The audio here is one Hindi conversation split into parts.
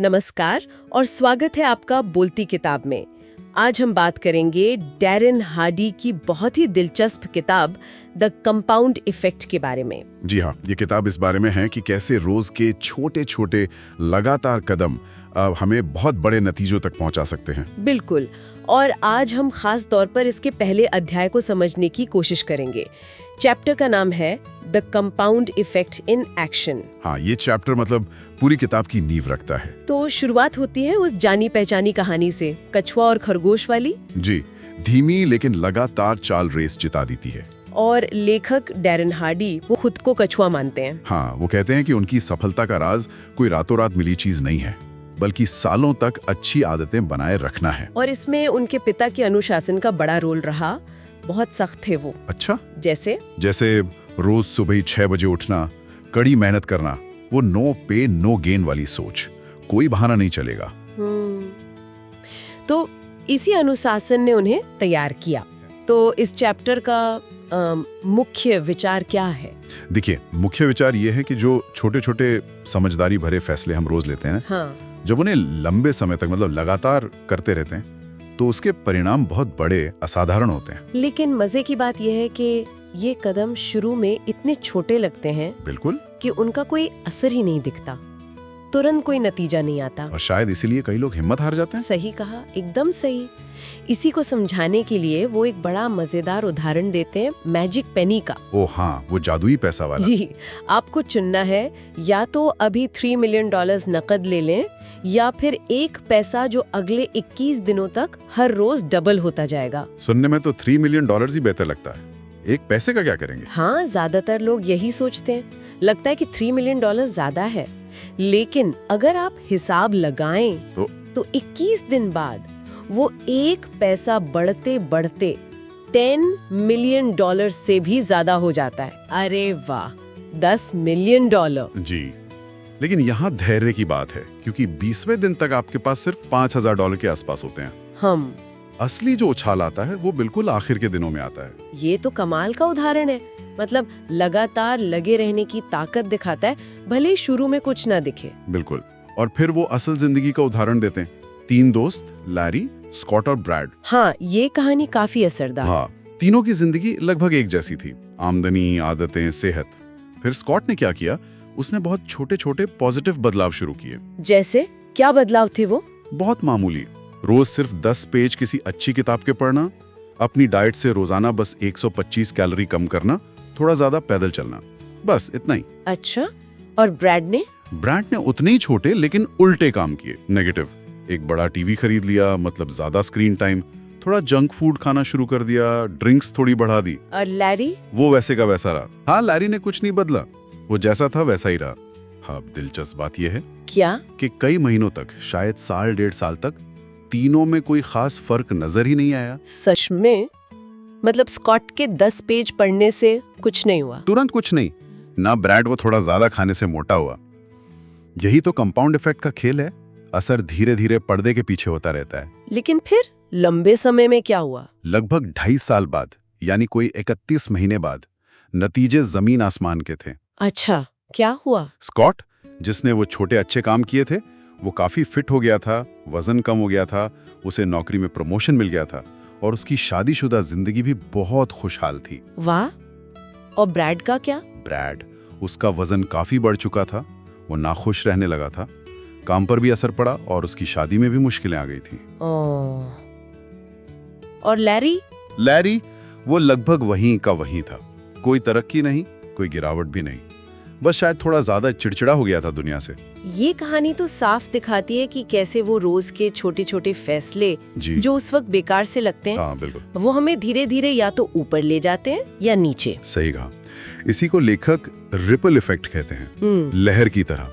नमस्कार और स्वागत है आपका बोलती किताब में। आज हम बात करेंगे डैरेन हार्डी की बहुत ही दिलचस्प किताब द कंपाउंड इफेक्ट के बारे में। जी हाँ, ये किताब इस बारे में है कि कैसे रोज के छोटे छोटे लगातार कदम हमें बहुत बड़े नतीजों तक पहुंचा सकते हैं। बिल्कुल, और आज हम खास तौर पर इसके पहले अध्याय को समझने की कोशिश करेंगे। चैप्टर का नाम है the compound effect in action. हाँ, ये चैप्टर मतलब पूरी किताब की नींव रखता है। तो शुरुआत होती है उस जानी पहचानी कहानी से, कछुआ और खरगोश वाली। जी, धीमी लेकिन लगातार चाल रेस जिता देती है। और लेखक डैरेन हार्डी वो खुद को कछुआ मानते हैं। हाँ, वो कहते हैं कि उनकी सफलता का राज कोई रातों रात मिली चीज नहीं है, बल्कि सालों तक अच्छी आदतें बनाए रखना है। और इसमें उनके पिता के अनुशासन का बड़ा रोल रहा। बहुत सख्त थे वो। अच्छा, जैसे रोज सुबह 6 बजे उठना, कड़ी मेहनत करना, वो नो पे नो गेन वाली सोच, कोई बहाना नहीं चलेगा। तो इसी अनुशासन ने उन्हें तैयार किया। तो इस चैप्टर का मुख्य विचार क्या है? देखिए, मुख्य विचार ये है कि जो छोटे छोटे समझदारी भरे फैसले हम रोज लेते हैं, हाँ। जब उन्हें लंबे समय तक मतलब लगातार करते रहते हैं, तो उसके परिणाम बहुत बड़े असाधारण होते हैं। लेकिन मजे की बात यह है कि ये कदम शुरू में इतने छोटे लगते हैं, बिल्कुल, कि उनका कोई असर ही नहीं दिखता, तुरंत कोई नतीजा नहीं आता। और शायद इसीलिए कई लोग हिम्मत हार जाते हैं। सही कहा, एकदम सही। इसी को समझाने के लिए वो एक बड़ा मजेदार उदाहरण देते हैं, मैजिक पेनी का। ओ हाँ, वो जादुई पैसा वाला। जी, आपको चुनना है, या तो अभी $3 मिलियन नकद ले लें, या फिर एक पैसा जो अगले 21 दिनों तक हर रोज डबल होता जाएगा। सुनने में तो $3 मिलियन ही बेहतर लगता है। एक पैसे का क्या करेंगे? हाँ, ज्यादातर लोग यही सोचते हैं। लगता है कि $3 मिलियन ज्यादा है, लेकिन अगर आप हिसाब लगाएं तो 21 दिन बाद वो एक पैसा बढ़ते बढ़ते $10 मिलियन से भी ज्यादा हो जाता है। अरे वाह, $10 मिलियन। जी, लेकिन यहाँ धैर्य की बात है, क्योंकि 20वें दिन तक आपके पास सिर्फ $5,000 के आसपास होते हैं। असली जो उछाल आता है वो बिल्कुल आखिर के दिनों में आता है। ये तो कमाल का उदाहरण है। मतलब लगातार लगे रहने की ताकत दिखाता है, भले ही शुरू में कुछ ना दिखे। बिल्कुल, और फिर वो असल जिंदगी का उदाहरण देते हैं। 3 दोस्त, लैरी, स्कॉट और ब्रैड। हाँ, ये कहानी काफी असरदार। हाँ, तीनों की जिंदगी लगभग एक जैसी थी, आमदनी, आदतें, सेहत। फिर स्कॉट ने क्या किया, उसने बहुत छोटे छोटे पॉजिटिव बदलाव शुरू किए। जैसे क्या बदलाव थे वो? बहुत मामूली, रोज सिर्फ 10 पेज किसी अच्छी किताब के पढ़ना, अपनी डाइट से रोजाना बस 125 कैलोरी कम करना, थोड़ा ज्यादा पैदल चलना, बस इतना ही। अच्छा, और ब्रैड ने उतने ही छोटे लेकिन उल्टे काम किए। नेगेटिव, एक बड़ा टीवी खरीद लिया, मतलब ज्यादा स्क्रीन टाइम, थोड़ा जंक फूड खाना शुरू कर दिया, ड्रिंक्स थोड़ी बढ़ा दी। और लैरी? वो वैसे का वैसा रहा। हाँ, लैरी ने कुछ नहीं बदला, वो जैसा था वैसा ही रहा। हाँ, दिलचस्प बात यह है क्या कि कई महीनों तक, शायद साल 1.5 साल तक, तीनों में कोई खास फर्क नजर ही नहीं आया। सच में? मतलब स्कॉट के 10 पेज पढ़ने से कुछ नहीं हुआ? तुरंत कुछ नहीं ना। ब्रैड वो थोड़ा ज्यादा खाने से मोटा हुआ। यही तो कंपाउंड इफेक्ट का खेल है। असर धीरे धीरे पर्दे के पीछे होता रहता है। लेकिन फिर लंबे समय में क्या हुआ? लगभग 2.5 साल बाद, यानी कोई 31 महीने बाद, नतीजे जमीन आसमान के थे। अच्छा, क्या हुआ? स्कॉट, जिसने वो छोटे अच्छे काम किए थे, वो काफी फिट हो गया था, वजन कम हो गया था, उसे नौकरी में प्रमोशन मिल गया था, और उसकी शादीशुदा जिंदगी भी बहुत खुशहाल थी। वाह। और ब्रैड का क्या? ब्रैड, उसका वजन काफी बढ़ चुका था, वो नाखुश रहने लगा था, काम पर भी असर पड़ा, और उसकी शादी में भी मुश्किलें आ गई थी। और लैरी? वो लगभग वहीं का वहीं था। कोई तरक्की नहीं, कोई गिरावट भी नहीं, बस शायद थोड़ा ज्यादा चिड़चिड़ा हो गया था दुनिया से। ये कहानी तो साफ दिखाती है कि कैसे वो रोज के छोटे छोटे फैसले जो उस वक्त बेकार से लगते हैं, हाँ, बिल्कुल, वो हमें धीरे धीरे या तो ऊपर ले जाते हैं या नीचे। सही कहा। इसी को लेखक रिपल इफेक्ट कहते हैं, लहर की तरह।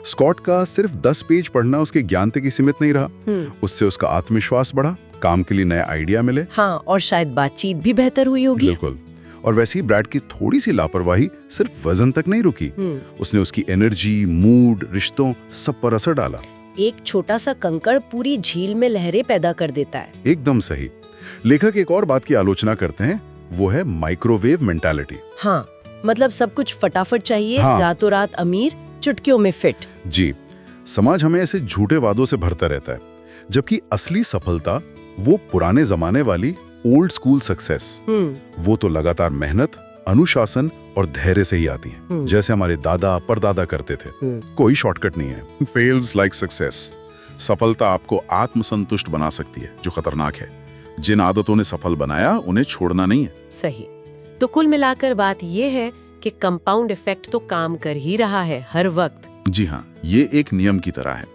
स्कॉट का सिर्फ 10 पेज पढ़ना उसके ज्ञान तक ही सीमित नहीं रहा। उससे उसका आत्मविश्वास बढ़ा, काम के लिए नए आइडिया मिले। हाँ, और शायद बातचीत भी बेहतर हुई होगी। बिल्कुल। और वैसे ही ब्रैड की थोड़ी सी लापरवाही सिर्फ वजन तक नहीं रुकी, उसने उसकी एनर्जी, मूड, रिश्तों, सब पर असर डाला। एक छोटा सा कंकड़ पूरी झील में लहरें पैदा कर देता है। एकदम सही। लेखक एक और बात की आलोचना करते हैं, वो है माइक्रोवेव मेंटालिटी। हाँ, मतलब सब कुछ फटाफट चाहिए, हाँ। रातों रात अमीर, चुटकियों में फिट। जी, समाज हमें ऐसे झूठे वादों से भरता रहता है, जबकि असली सफलता वो पुराने जमाने वाली ओल्ड स्कूल सक्सेस, वो तो लगातार मेहनत, अनुशासन और धैर्य से ही आती है, जैसे हमारे दादा परदादा करते थे। कोई शॉर्टकट नहीं है। Fails like success. सफलता आपको आत्मसंतुष्ट बना सकती है, जो खतरनाक है। जिन आदतों ने सफल बनाया उन्हें छोड़ना नहीं है। सही। तो कुल मिलाकर बात ये है कि कंपाउंड इफेक्ट तो काम कर ही रहा है हर वक्त। जी हाँ, ये एक नियम की तरह है।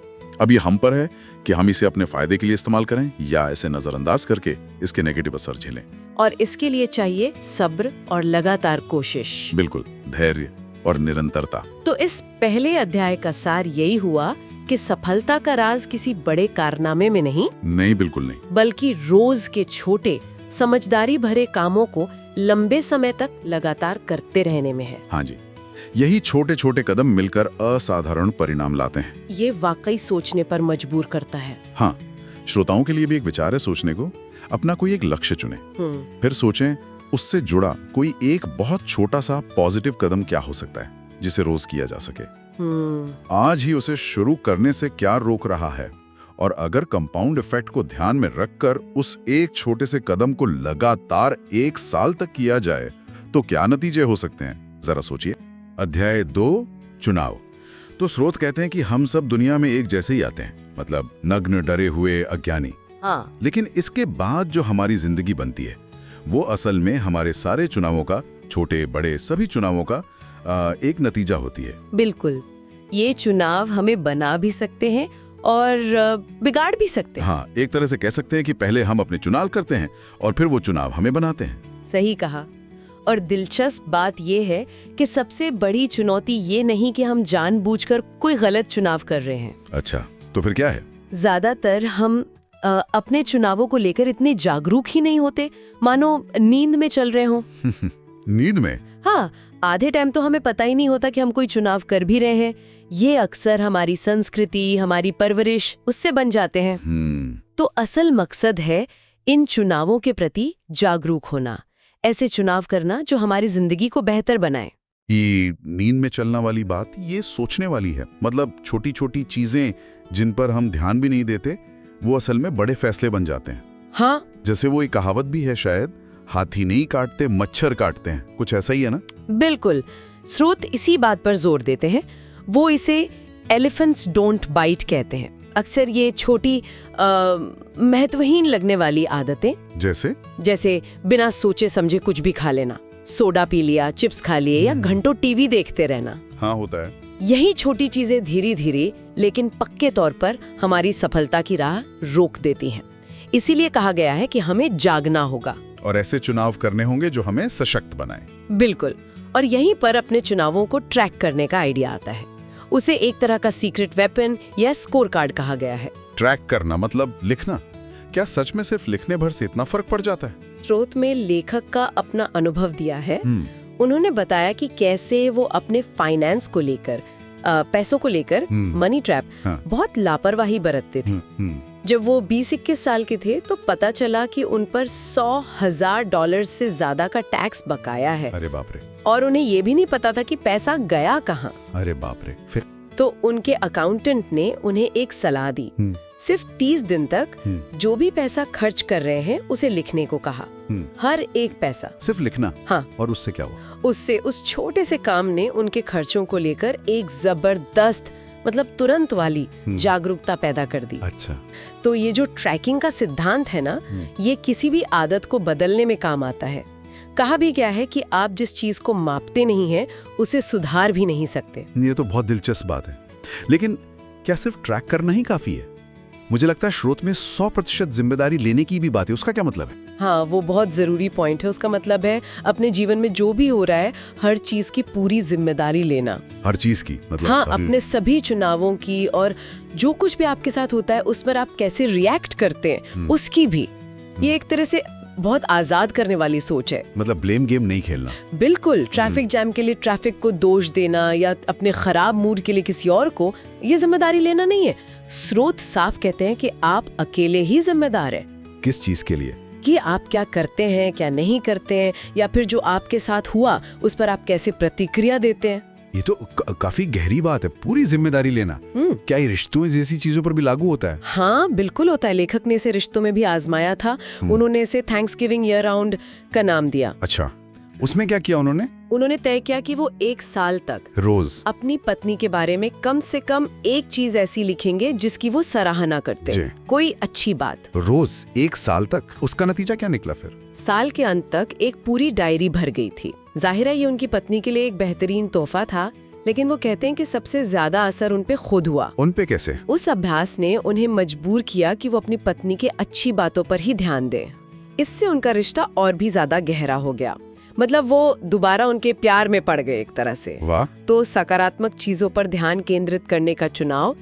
अब ये हम पर है कि हम इसे अपने फायदे के लिए इस्तेमाल करें या ऐसे नजरअंदाज करके इसके नेगेटिव असर झेलें। और इसके लिए चाहिए सब्र और लगातार कोशिश। बिल्कुल, धैर्य और निरंतरता। तो इस पहले अध्याय का सार यही हुआ कि सफलता का राज किसी बड़े कारनामे में नहीं, बिल्कुल नहीं, बल्कि रोज के छोटे समझदारी भरे कामों को लंबे समय तक लगातार करते रहने में है। हाँ जी, यही छोटे छोटे कदम मिलकर असाधारण परिणाम लाते हैं। ये वाकई सोचने पर मजबूर करता है। हाँ, श्रोताओं के लिए भी एक विचार है सोचने को। अपना कोई एक लक्ष्य चुनें, फिर सोचें उससे जुड़ा कोई एक बहुत छोटा सा पॉजिटिव कदम क्या हो सकता है जिसे रोज किया जा सके। आज ही उसे शुरू करने से क्या रोक रहा है, और अगर कंपाउंड इफेक्ट को ध्यान में रखकर उस एक छोटे से कदम को लगातार 1 साल तक किया जाए तो क्या नतीजे हो सकते हैं, जरा सोचिए। अध्याय 2, चुनाव। तो स्रोत कहते हैं कि हम सब दुनिया में एक जैसे ही आते हैं, मतलब नग्न, डरे हुए, अज्ञानी। हाँ। लेकिन इसके बाद जो हमारी जिंदगी बनती है वो असल में हमारे सारे चुनावों का, छोटे बड़े सभी चुनावों का एक नतीजा होती है। बिल्कुल, ये चुनाव हमें बना भी सकते हैं और बिगाड़ भी सकते हैं। हाँ, एक तरह से कह सकते हैं कि पहले हम अपने चुनाव करते हैं और फिर वो चुनाव हमें बनाते हैं। सही कहा। और दिलचस्प बात ये है कि सबसे बड़ी चुनौती ये नहीं कि हम जानबूझकर कोई गलत चुनाव कर रहे हैं। अच्छा, तो फिर क्या है? ज्यादातर हम अपने चुनावों को लेकर इतने जागरूक ही नहीं होते, मानो नींद में चल रहे हों। नींद में? हाँ, आधे टाइम तो हमें पता ही नहीं होता कि हम कोई चुनाव कर भी रहे हैं। ये अक्सर हमारी संस्कृति, हमारी परवरिश, उससे बन जाते हैं। तो असल मकसद है इन चुनावों के प्रति जागरूक होना, ऐसे चुनाव करना जो हमारी जिंदगी को बेहतर बनाए। ये नींद में चलना वाली बात, ये सोचने वाली है। मतलब छोटी छोटी चीजें जिन पर हम ध्यान भी नहीं देते, वो असल में बड़े फैसले बन जाते हैं। हाँ, जैसे वो एक कहावत भी है शायद, हाथी नहीं काटते मच्छर काटते हैं, कुछ ऐसा ही है ना? बिल्कुल। स्रोत इसी बात पर जोर देते हैं। वो इसे एलिफेंट्स डोंट बाइट कहते हैं। अक्सर ये छोटी महत्वहीन लगने वाली आदतें, जैसे बिना सोचे समझे कुछ भी खा लेना, सोडा पी लिया, चिप्स खा लिए या घंटों टीवी देखते रहना। हाँ, होता है। यही छोटी चीजें धीरे धीरे लेकिन पक्के तौर पर हमारी सफलता की राह रोक देती हैं। इसीलिए कहा गया है कि हमें जागना होगा और ऐसे चुनाव करने होंगे जो हमें सशक्त बनाए। बिल्कुल। और यहीं पर अपने चुनावों को ट्रैक करने का आइडिया आता है। उसे एक तरह का सीक्रेट वेपन या स्कोर कार्ड कहा गया है। ट्रैक करना मतलब लिखना। क्या सच में सिर्फ लिखने भर से इतना फर्क पड़ जाता है? स्रोत में लेखक का अपना अनुभव दिया है। उन्होंने बताया कि कैसे वो अपने फाइनेंस को लेकर, पैसों को लेकर, मनी ट्रैप, बहुत लापरवाही बरतते थे। जब वो 20-21 साल के थे तो पता चला कि उन पर $100,000 से ज्यादा का टैक्स बकाया है। अरे बाप रे। और उन्हें ये भी नहीं पता था कि पैसा गया कहाँ। अरे बाप रे। फिर तो उनके अकाउंटेंट ने उन्हें एक सलाह दी। सिर्फ 30 दिन तक जो भी पैसा खर्च कर रहे हैं उसे लिखने को कहा। हर एक पैसा सिर्फ लिखना। हाँ। और उससे क्या हुआ? उससे उस छोटे से काम ने उनके खर्चों को लेकर एक जबरदस्त, मतलब तुरंत वाली जागरूकता पैदा कर दी। अच्छा। तो ये जो ट्रैकिंग का सिद्धांत है ना, ये किसी भी आदत को बदलने में काम आता है। कहा भी गया है कि आप जिस चीज को मापते नहीं हैं, उसे सुधार भी नहीं सकते। ये तो बहुत दिलचस्प बात है। लेकिन क्या सिर्फ ट्रैक करना ही काफी है? मुझे लगता है स्रोत में 100% जिम्मेदारी लेने की भी बात है। उसका क्या मतलब है? हाँ, वो बहुत जरूरी पॉइंट है। उसका मतलब है अपने जीवन में जो भी हो रहा है, हर चीज की पूरी जिम्मेदारी लेना। हर चीज की मतलब? हाँ, अपने सभी चुनावों की, और जो कुछ भी आपके साथ होता है उस पर आप कैसे रिएक्ट करते हैं उसकी भी। ये एक तरह से बहुत आजाद करने वाली सोच है। मतलब ब्लेम गेम नहीं खेलना। बिल्कुल। ट्रैफिक जैम के लिए ट्रैफिक को दोष देना या अपने खराब मूड के लिए किसी और को ये जिम्मेदारी लेना नहीं है। स्रोत साफ कहते हैं कि आप अकेले ही जिम्मेदार हैं। किस चीज के लिए? कि आप क्या करते हैं, क्या नहीं करते हैं, या फिर जो आपके साथ हुआ उस पर आप कैसे प्रतिक्रिया देते हैं। ये तो काफी गहरी बात है, पूरी जिम्मेदारी लेना। क्या ये रिश्तों जैसी चीजों पर भी लागू होता है? हाँ बिल्कुल होता है। लेखक ने इसे रिश्तों में भी आजमाया था। उन्होंने इसे थैंक्सगिविंग ईयर राउंड का नाम दिया। अच्छा, उसमें क्या किया उन्होंने? उन्होंने तय किया कि वो 1 साल तक रोज अपनी पत्नी के बारे में कम से कम एक चीज ऐसी लिखेंगे जिसकी वो सराहना करते, कोई अच्छी बात। रोज 1 साल तक? उसका नतीजा क्या निकला फिर? साल के अंत तक एक पूरी डायरी भर गई थी। जाहिर है ये उनकी पत्नी के लिए एक बेहतरीन तोहफा था, लेकिन वो कहते हैं कि सबसे ज्यादा असर उन पे खुद हुआ। उन पे कैसे? उस अभ्यास ने उन्हें मजबूर किया कि वो अपनी पत्नी के अच्छी बातों पर ही ध्यान दें। इससे उनका रिश्ता और भी ज्यादा गहरा हो गया। मतलब वो दोबारा उनके प्यार में पड़ गए एक तरह से। वाह। तो सकारात्मक चीजों पर ध्यान केंद्रित करने का चुनाव,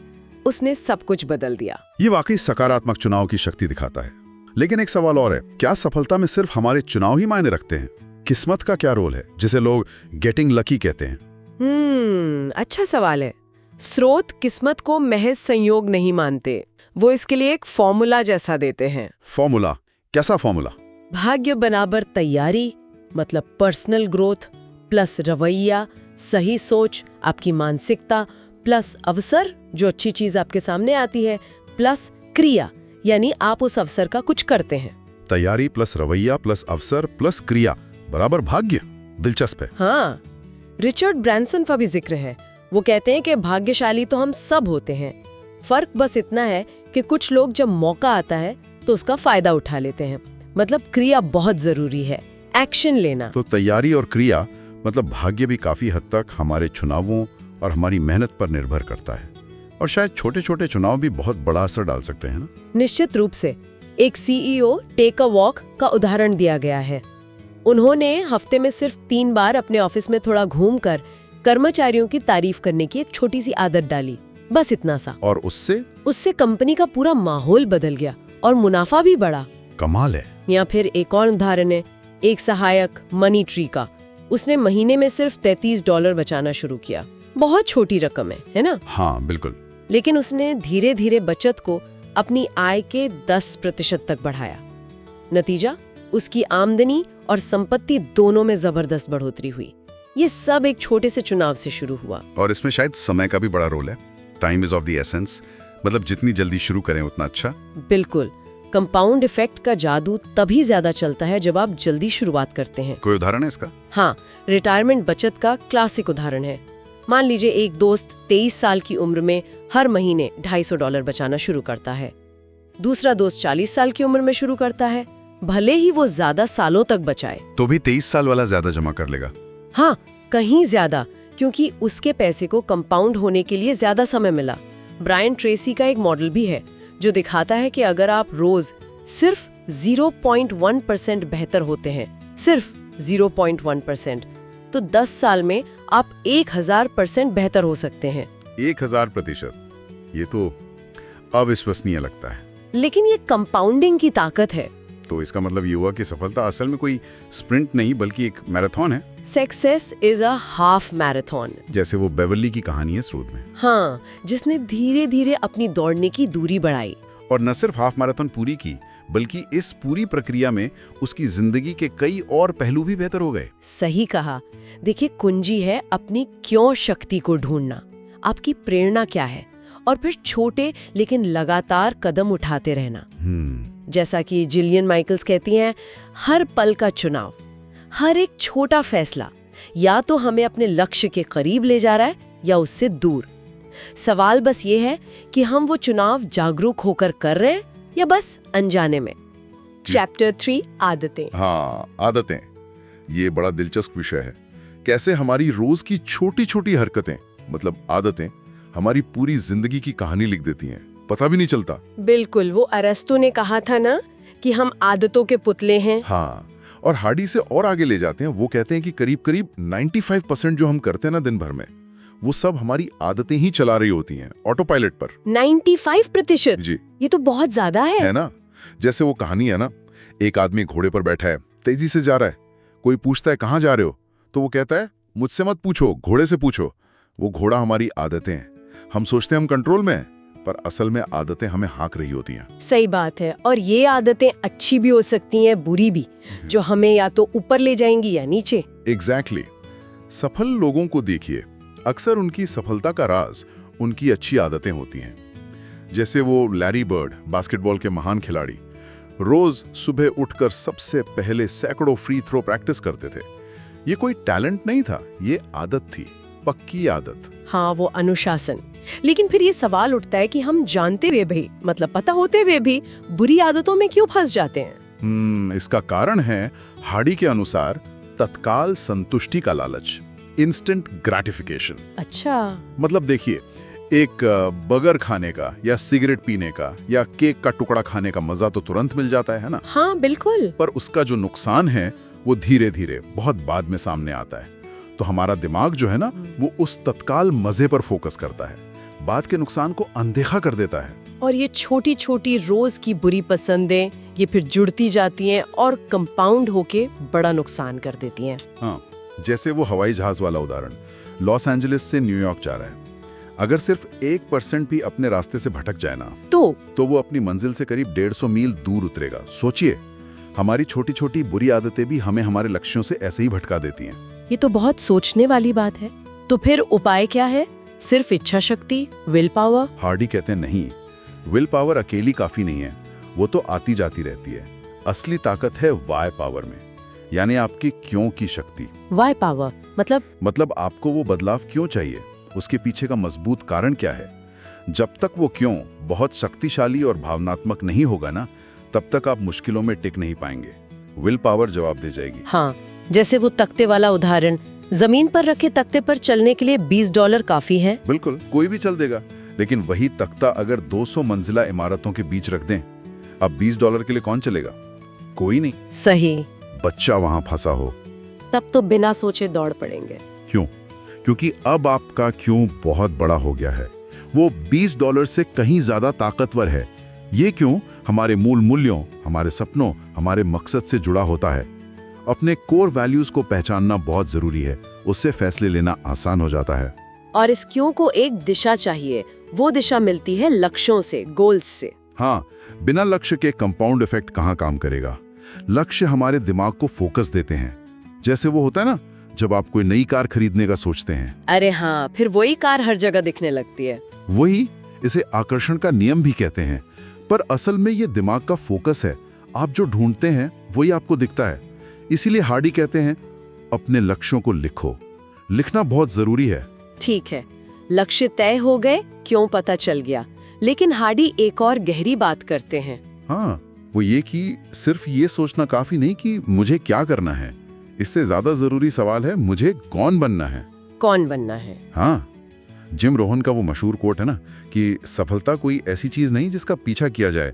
उसने सब कुछ बदल दिया। ये वाकई सकारात्मक चुनाव की शक्ति दिखाता है। लेकिन एक सवाल और है, क्या सफलता में सिर्फ हमारे चुनाव ही मायने रखते हैं? किस्मत का क्या रोल है, जिसे लोग गेटिंग लकी कहते हैं? अच्छा सवाल है। स्रोत किस्मत को महज संयोग नहीं मानते, वो इसके लिए एक फॉर्मूला जैसा देते हैं। फॉर्मूला? कैसा फॉर्मूला? भाग्य बराबर तैयारी, मतलब पर्सनल ग्रोथ प्लस रवैया, सही सोच, आपकी मानसिकता प्लस अवसर, जो अच्छी चीज आपके सामने आती है, प्लस क्रिया, यानी आप उस अवसर का कुछ करते हैं। तैयारी प्लस रवैया प्लस अवसर प्लस क्रिया बराबर भाग्य। दिलचस्प है। हाँ, रिचर्ड ब्रैंसन का भी जिक्र है। वो कहते हैं कि भाग्यशाली तो हम सब होते हैं, फर्क बस इतना है कि कुछ लोग जब मौका आता है तो उसका फायदा उठा लेते हैं। मतलब क्रिया बहुत जरूरी है, एक्शन लेना। तो तैयारी और क्रिया, मतलब भाग्य भी काफी हद तक हमारे चुनावों और हमारी मेहनत पर निर्भर करता है। और शायद छोटे छोटे चुनाव भी बहुत बड़ा असर डाल सकते हैं ना? निश्चित रूप से। एक सीईओ टेक अ वॉक का उदाहरण दिया गया है। उन्होंने हफ्ते में सिर्फ 3 बार अपने ऑफिस में थोड़ा घूमकर कर्मचारियों की तारीफ करने की एक छोटी सी आदत डाली, बस इतना सा। और उससे कंपनी का पूरा माहौल बदल गया और मुनाफा भी बढ़ा। कमाल है। या फिर एक और उदाहरण है, एक सहायक मनी ट्री का। उसने महीने में सिर्फ $33 बचाना शुरू किया। बहुत छोटी रकम है ना? हाँ बिल्कुल। लेकिन उसने धीरे धीरे बचत को अपनी आय के 10% तक बढ़ाया। नतीजा, उसकी आमदनी और संपत्ति दोनों में जबरदस्त बढ़ोतरी हुई। ये सब एक छोटे से चुनाव से शुरू हुआ। और इसमें शायद समय का भी बड़ा रोल है। Time is of the essence, मतलब जितनी जल्दी शुरू करें उतना अच्छा। बिल्कुल। कंपाउंड इफेक्ट का जादू तभी ज्यादा चलता है जब आप जल्दी शुरुआत करते हैं। कोई उदाहरण है इसका? हाँ, रिटायरमेंट बचत का क्लासिक उदाहरण है। मान लीजिए एक दोस्त 23 साल की उम्र में हर महीने $250 बचाना शुरू करता है। दूसरा दोस्त 40 साल की उम्र में शुरू करता है। भले ही वो ज्यादा सालों तक बचाए, तो भी 23 साल वाला ज्यादा जमा कर लेगा। हाँ, कहीं ज्यादा, क्योंकि उसके पैसे को कंपाउंड होने के लिए ज्यादा समय मिला। ब्रायन ट्रेसी का एक मॉडल भी है जो दिखाता है कि अगर आप रोज सिर्फ 0.1% बेहतर होते हैं, सिर्फ 0.1%, तो 10 साल में आप 1000% बेहतर हो सकते हैं। 1000%? ये तो अविश्वसनीय लगता है। लेकिन ये कंपाउंडिंग की ताकत है। तो इसका मतलब ये हुआ कि सफलता असल में कोई स्प्रिंट नहीं बल्कि एक मैराथन है। Success is a half marathon, जैसे वो बेवर्ली की कहानी है स्रोत में। हाँ, जिसने धीरे धीरे अपनी दौड़ने की दूरी बढ़ाई। और न सिर्फ हाफ मैराथन पूरी की, बल्कि इस पूरी प्रक्रिया में उसकी जिंदगी के कई और पहलू भी बेहतर हो गए। सही कहा। देखिए, कुंजी है अपनी क्यों शक्ति को ढूंढना। आपकी प्रेरणा क्या है, और फिर छोटे लेकिन लगातार कदम उठाते रहना। जैसा कि जिलियन माइकल्स कहती हैं, हर पल का चुनाव, हर एक छोटा फैसला या तो हमें अपने लक्ष्य के करीब ले जा रहा है या उससे दूर। सवाल बस ये है कि हम वो चुनाव जागरूक होकर कर रहे हैं या बस अनजाने में। चैप्टर 3, आदतें। हाँ, आदतें। ये बड़ा दिलचस्प विषय है। कैसे हमारी रोज की छोटी छोटी हरकतें, मतलब आदतें, हमारी पूरी जिंदगी की कहानी लिख देती हैं, पता भी नहीं चलता। बिल्कुल, वो अरस्तु ने कहा था ना कि हम आदतों के पुतले हैं। हाँ, और हार्डी से और आगे ले जाते हैं। वो कहते हैं कि करीब करीब 95% जो हम करते हैं ना दिन भर में, वो सब हमारी आदतें ही चला रही होती हैं, ऑटो पायलट पर। 95%? जी, ये तो बहुत ज्यादा है ना? जैसे वो कहानी है ना, एक आदमी घोड़े पर बैठा है, तेजी से जा रहा है। कोई पूछता है कहाँ जा रहे हो, तो वो कहता है मुझसे मत पूछो, घोड़े से पूछो। वो घोड़ा हमारी आदतें हैं। हम सोचते हैं हम कंट्रोल में हैं, पर असल में आदतें हमें हाँक रही होती हैं। सही बात है। और ये आदतें अच्छी भी हो सकती हैं, बुरी भी, जो हमें या तो ऊपर ले जाएंगी या नीचे। एग्जैक्टली। सफल लोगों को देखिए, अक्सर उनकी सफलता का राज उनकी अच्छी आदतें होती हैं। जैसे वो लैरी बर्ड, बास्केटबॉल के महान खिलाड़ी, रोज सुबह उठकर सबसे पहले सैकड़ों फ्री थ्रो प्रैक्टिस करते थे। ये कोई टैलेंट नहीं था, ये आदत थी, पक्की आदत। हाँ, वो अनुशासन। लेकिन फिर ये सवाल उठता है कि हम जानते हुए भी, मतलब पता होते हुए भी, बुरी आदतों में क्यों फंस जाते हैं? इसका कारण है हार्डी के अनुसार तत्काल संतुष्टि का लालच, इंस्टेंट ग्रेटिफिकेशन। अच्छा। मतलब देखिए, एक बर्गर खाने का या सिगरेट पीने का या केक का टुकड़ा खाने का मजा तो तुरंत मिल जाता है ना? हाँ बिल्कुल। पर उसका जो नुकसान है वो धीरे धीरे बहुत बाद में सामने आता है। तो हमारा दिमाग जो है ना, वो उस तत्काल मजे पर फोकस करता है, बाद के नुकसान को अनदेखा कर देता है। और ये छोटी छोटी रोज की बुरी पसंदें ये फिर जुड़ती जाती हैं और कंपाउंड होके बड़ा नुकसान कर देती हैं। हाँ, जैसे वो हवाई जहाज वाला उदाहरण, लॉस एंजलिस से न्यूयॉर्क जा रहा है। अगर सिर्फ 1% भी अपने रास्ते से भटक जाए ना, तो वो अपनी मंजिल से करीब 150 मील दूर उतरेगा। सोचिए, हमारी छोटी छोटी बुरी आदतें भी हमें हमारे लक्ष्यों से ऐसे ही भटका देती हैं। ये तो बहुत सोचने वाली बात है। तो फिर उपाय क्या है? सिर्फ इच्छा शक्ति, विल पावर? हार्डी कहते हैं नहीं, विल पावर अकेली काफी नहीं है, वो तो आती जाती रहती है। असली ताकत है वाई पावर में, यानी आपकी क्यों की शक्ति। वाई पावर मतलब आपको वो बदलाव क्यों चाहिए, उसके पीछे का मजबूत कारण क्या है। जब तक वो क्यों बहुत शक्तिशाली और भावनात्मक नहीं होगा ना, तब तक आप मुश्किलों में टिक नहीं पाएंगे। विल पावर जवाब दे जाएगी। हाँ, जैसे वो तख्ते वाला उदाहरण, जमीन पर रखे तख्ते पर चलने के लिए $20 काफी है। बिल्कुल, कोई भी चल देगा, लेकिन वही तख्ता अगर 200 मंजिला इमारतों के बीच रख दें, अब $20 के लिए कौन चलेगा? कोई नहीं। सही। बच्चा वहां फंसा हो तब तो बिना सोचे दौड़ पड़ेंगे। क्यों? क्योंकि अब आपका क्यों बहुत बड़ा हो गया है, वो $20 से कहीं ज्यादा ताकतवर है। ये क्यों हमारे मूल मूल्यों, हमारे सपनों, हमारे मकसद से जुड़ा होता है। अपने कोर वैल्यूज को पहचानना बहुत जरूरी है, उससे फैसले लेना आसान हो जाता है। और इस क्यों को एक दिशा चाहिए, वो दिशा मिलती है लक्ष्यों से, गोल्स से। हाँ, बिना लक्ष्य के कंपाउंड इफेक्ट कहाँ काम करेगा। लक्ष्य हमारे दिमाग को फोकस देते हैं। जैसे वो होता है ना, जब आप कोई नई कार खरीदने का सोचते हैं, अरे हाँ, फिर वही कार हर जगह दिखने लगती है। वही, इसे आकर्षण का नियम भी कहते हैं। पर असल में ये दिमाग का फोकस है, आप जो ढूंढते हैं वही आपको दिखता है। इसीलिए हार्डी कहते हैं, अपने लक्ष्यों को लिखो। लिखना बहुत जरूरी है। ठीक है, लक्ष्य तय हो गए, क्यों पता चल गया। लेकिन हार्डी एक और गहरी बात करते हैं। हाँ, वो ये कि सिर्फ ये सोचना काफी नहीं कि मुझे क्या करना है, इससे ज्यादा जरूरी सवाल है मुझे कौन बनना है। कौन बनना है? हाँ, जिम रोहन का वो मशहूर कोट है ना कि सफलता कोई ऐसी चीज नहीं जिसका पीछा किया जाए,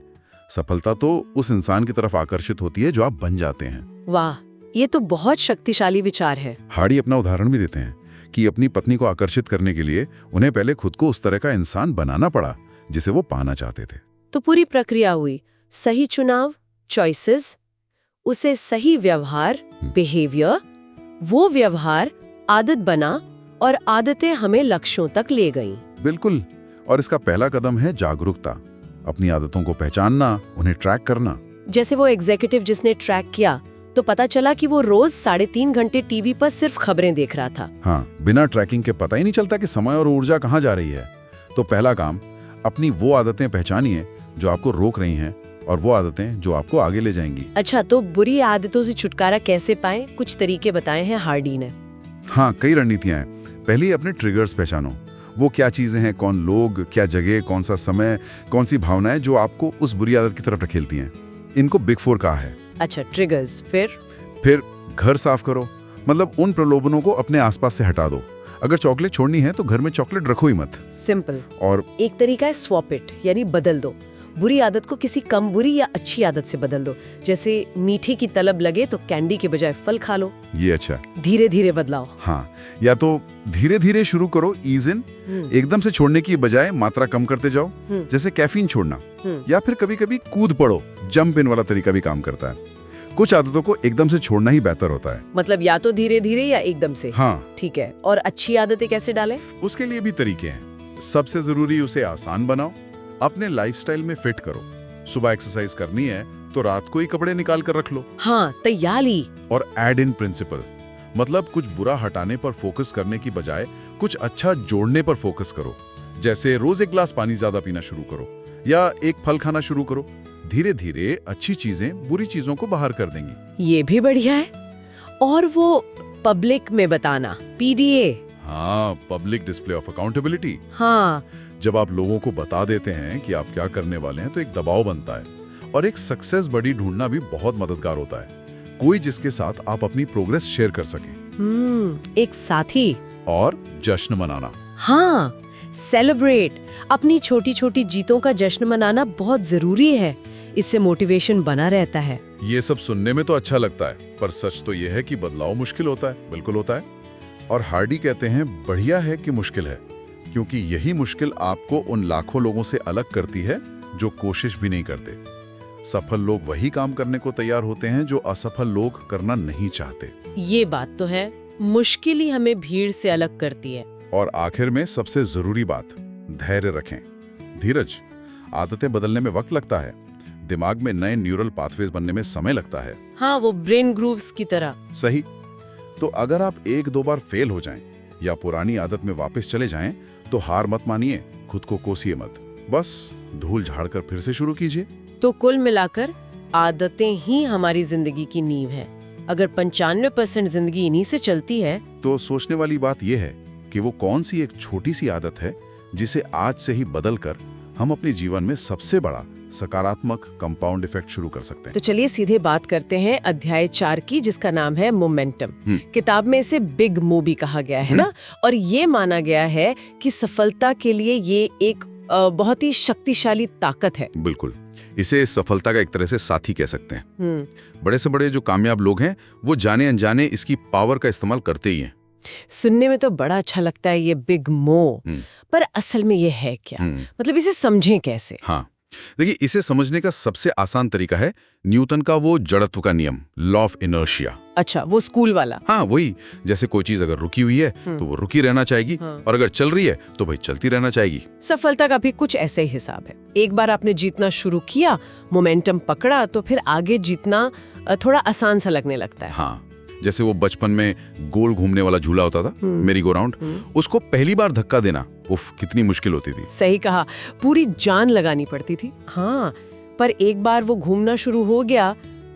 सफलता तो उस इंसान की तरफ आकर्षित होती है जो आप बन जाते हैं। वाह, ये तो बहुत शक्तिशाली विचार है। हार्डी अपना उदाहरण भी देते हैं कि अपनी पत्नी को आकर्षित करने के लिए उन्हें पहले खुद को उस तरह का इंसान बनाना पड़ा जिसे वो पाना चाहते थे। तो पूरी प्रक्रिया हुई, सही चुनाव, चॉइसेस, उसे सही व्यवहार, बिहेवियर, वो व्यवहार आदत बना और आदतें हमें लक्ष्यों तक ले गईं। बिल्कुल, और इसका पहला कदम है जागरूकता, अपनी आदतों को पहचानना, उन्हें ट्रैक करना। जैसे वो एग्जीक्यूटिव जिसने ट्रैक किया तो पता चला कि वो रोज 3.5 घंटे टीवी पर सिर्फ खबरें देख रहा था। हाँ, बिना ट्रैकिंग के पता ही नहीं चलता कि समय और ऊर्जा कहाँ जा रही है। तो पहला काम, अपनी वो आदतें पहचानिए जो आपको रोक रही हैं और वो आदतें जो आपको आगे ले जाएंगी। अच्छा, तो बुरी आदतों से छुटकारा कैसे पाएं? कुछ तरीके बताए हैं हार्डी ने। हाँ, कई रणनीतियां हैं। पहले अपने ट्रिगर्स पहचानो, वो क्या चीजें हैं, कौन लोग, क्या जगह, कौन सा समय, कौन सी भावनाएं जो आपको उस बुरी आदत की तरफ ढकेलती हैं। इनको बिग 4 कहा है। अच्छा, ट्रिगर्स। फिर घर साफ करो, मतलब उन प्रलोभनों को अपने आसपास से हटा दो। अगर चॉकलेट छोड़नी है तो घर में चॉकलेट रखो ही मत। सिंपल। और एक तरीका है स्वैप इट, यानी बदल दो। बुरी आदत को किसी कम बुरी या अच्छी आदत से बदल दो। जैसे मीठे की तलब लगे तो कैंडी के बजाय फल खा लो। ये अच्छा। धीरे धीरे बदलाओ। हाँ, या तो धीरे धीरे शुरू करो, ईज इन। एकदम से छोड़ने की बजाय मात्रा कम करते जाओ, जैसे कैफीन छोड़ना। या फिर कभी कभी कूद पड़ो, जंप इन वाला तरीका भी काम करता है। कुछ आदतों को एकदम से छोड़ना ही बेहतर होता है। मतलब या तो धीरे धीरे या एकदम से। हाँ, ठीक है। और अच्छी आदतें कैसे डालें? उसके लिए भी तरीके हैं। सबसे जरूरी, उसे आसान बनाओ, अपने लाइफस्टाइल में फिट करो। सुबह एक्सरसाइज करनी है तो रात को ही कपड़े निकाल कर रख लो। हाँ, तैयारी। और एड इन प्रिंसिपल, मतलब कुछ बुरा हटाने पर फोकस करने की बजाय कुछ अच्छा जोड़ने पर फोकस करो, जैसे रोज एक ग्लास पानी ज्यादा पीना शुरू करो या एक फल खाना शुरू करो। धीरे धीरे अच्छी चीजें बुरी चीजों को बाहर कर देंगी। ये भी बढ़िया है। और वो पब्लिक में बताना, PDA। हाँ, पब्लिक डिस्प्ले ऑफ अकाउंटेबिलिटी। हाँ, जब आप लोगों को बता देते हैं कि आप क्या करने वाले हैं तो एक दबाव बनता है, और एक सक्सेस बडी ढूंढना भी बहुत मददगार होता है, कोई जिसके साथ आप अपनी प्रोग्रेस शेयर कर सकें। एक साथी। और जश्न मनाना। हाँ, सेलिब्रेट। अपनी छोटी छोटी जीतों का जश्न मनाना बहुत जरूरी है, इससे मोटिवेशन बना रहता है। ये सब सुनने में तो अच्छा लगता है, पर सच तो ये है कि बदलाव मुश्किल होता है। बिल्कुल होता है। और हार्डी कहते हैं बढ़िया है कि मुश्किल है, क्योंकि यही मुश्किल आपको उन लाखों लोगों से अलग करती है जो कोशिश भी नहीं करते। सफल लोग वही काम करने को तैयार होते हैं जो असफल लोग करना नहीं चाहते। ये बात तो है, मुश्किल ही हमें भीड़ से अलग करती है। और आखिर में सबसे जरूरी बात, धैर्य रखें, धीरज। आदतें बदलने में वक्त लगता है, दिमाग में नए न्यूरल पाथवेज बनने में समय लगता है। हाँ, वो ब्रेन ग्रूव्स की तरह। सही। तो अगर आप एक दो बार फेल हो जाएं या पुरानी आदत में वापस चले जाएं, तो हार मत मानिए, खुद को कोसिए मत, बस धूल झाड़कर फिर से शुरू कीजिए। तो कुल मिलाकर आदतें ही हमारी जिंदगी की नींव है। अगर 95% जिंदगी इन्हीं से चलती है, तो सोचने वाली बात यह है कि वो कौन सी एक छोटी सी आदत है जिसे आज से ही बदलकर हम अपने जीवन में सबसे बड़ा सकारात्मक कंपाउंड इफेक्ट शुरू कर सकते हैं। तो चलिए सीधे बात करते हैं अध्याय 4 की, जिसका नाम है मोमेंटम। किताब में इसे बिग मो भी कहा गया है ना, और ये माना गया है कि सफलता के लिए ये एक बहुत ही शक्तिशाली ताकत है। बिल्कुल, इसे सफलता का एक तरह से साथी कह सकते हैं। बड़े से बड़े जो कामयाब लोग हैं वो जाने अनजाने इसकी पावर का इस्तेमाल करते ही हैं। सुनने में तो बड़ा अच्छा लगता है ये बिग मो, पर असल में ये है क्या? मतलब इसे समझें कैसे? हाँ, देखिए, इसे समझने का सबसे आसान तरीका है न्यूटन का वो जड़त्व का नियम, लॉ ऑफ इनर्शिया। अच्छा, वो स्कूल वाला? हाँ, वही। जैसे कोई चीज अगर रुकी हुई है तो वो रुकी रहना चाहेगी, और अगर चल रही है तो भाई चलती रहना चाहेगी। सफलता का भी कुछ ऐसे ही हिसाब है। एक बार आपने जीतना शुरू किया, मोमेंटम पकड़ा, तो फिर आगे जीतना थोड़ा आसान सा लगने लगता है। हाँ, जैसे वो बचपन में गोल घूमने वाला झूला होता था, मेरी गो राउंड, उसको पहली बार धक्का देना, उफ, कितनी मुश्किल होती थी। सही कहा, पूरी जान लगानी पड़ती थी। हाँ, पर एक बार वो घूमना शुरू हो गया